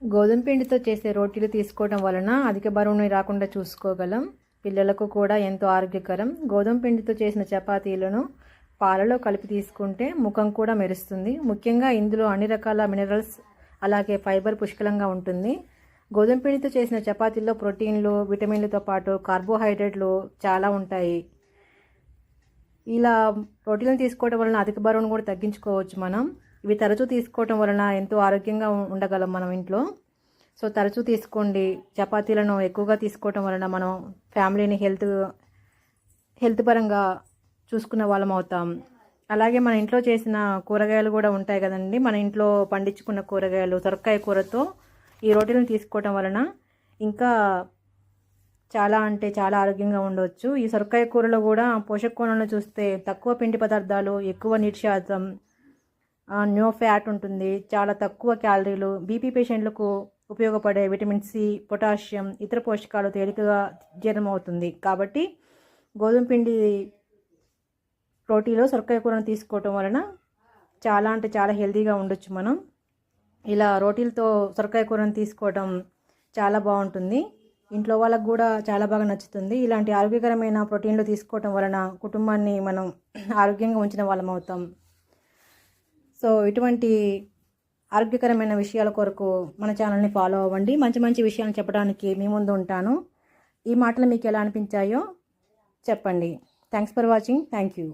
గోధుమ పిండితో చేసే రోటీలు తీసుకోవడం వలన అధిక బరువుని రాకుండా చూసుకోగలం. పిల్లలకు కూడా ఎంతో ఆరోగ్యకరం. గోధుమ పిండితో చేసిన చపాతీలను పాలలో కలిపి తీసుకుంటే ముఖం కూడా మెరుస్తుంది. ముఖ్యంగా ఇందులో అన్ని రకాల మినరల్స్ అలాగే ఫైబర్ పుష్కలంగా ఉంటుంది. గోధుమ పిండితో చేసిన చపాతీల్లో ప్రోటీన్లు, విటమిన్లతో పాటు కార్బోహైడ్రేట్లు చాలా ఉంటాయి. ఇలా ప్రోటీన్లు తీసుకోవడం వలన అధిక బరువును కూడా తగ్గించుకోవచ్చు మనం. ఇవి తరచూ తీసుకోవటం వలన ఎంతో ఆరోగ్యంగా ఉండగలం మనం ఇంట్లో. సో తరచూ తీసుకోండి. చపాతీలను ఎక్కువగా తీసుకోవటం వలన మనం ఫ్యామిలీని హెల్త్ పరంగా చూసుకున్న వాళ్ళం అవుతాం. అలాగే మన ఇంట్లో చేసిన కూరగాయలు కూడా ఉంటాయి కదండి. మన ఇంట్లో పండించుకున్న కూరగాయలు, సొరకాయ కూరతో ఈ రోటీలను తీసుకోవటం వలన ఇంకా చాలా అంటే చాలా ఆరోగ్యంగా ఉండవచ్చు. ఈ సొరకాయ కూరలో కూడా పోషక కోణంలో చూస్తే తక్కువ పిండి పదార్థాలు, ఎక్కువ నీటి శాతం, నో ఫ్యాట్ ఉంటుంది, చాలా తక్కువ క్యాలరీలు, బీపీ పేషెంట్లకు ఉపయోగపడే విటమిన్ సి, పొటాషియం, ఇతర పోషకాలు తేలికగా జీర్ణమవుతుంది. కాబట్టి గోధుమ పిండి రోటీలో సొరకాయ కూరను తీసుకోవటం వలన చాలా అంటే చాలా హెల్తీగా ఉండొచ్చు మనం. ఇలా రోటీలతో సొరకాయ కూరను తీసుకోవడం చాలా బాగుంటుంది. ఇంట్లో వాళ్ళకు కూడా చాలా బాగా నచ్చుతుంది. ఇలాంటి ఆరోగ్యకరమైన ప్రోటీన్లు తీసుకోవటం వలన కుటుంబాన్ని మనం ఆరోగ్యంగా ఉంచిన వాళ్ళం అవుతాం. సో ఇటువంటి ఆరోగ్యకరమైన విషయాల కొరకు మన ఛానల్ని ఫాలో అవ్వండి. మంచి మంచి విషయాలను చెప్పడానికి మీ ముందు ఉంటాను. ఈ మాటలు మీకు ఎలా అనిపించాయో చెప్పండి. Thanks for watching. Thank you.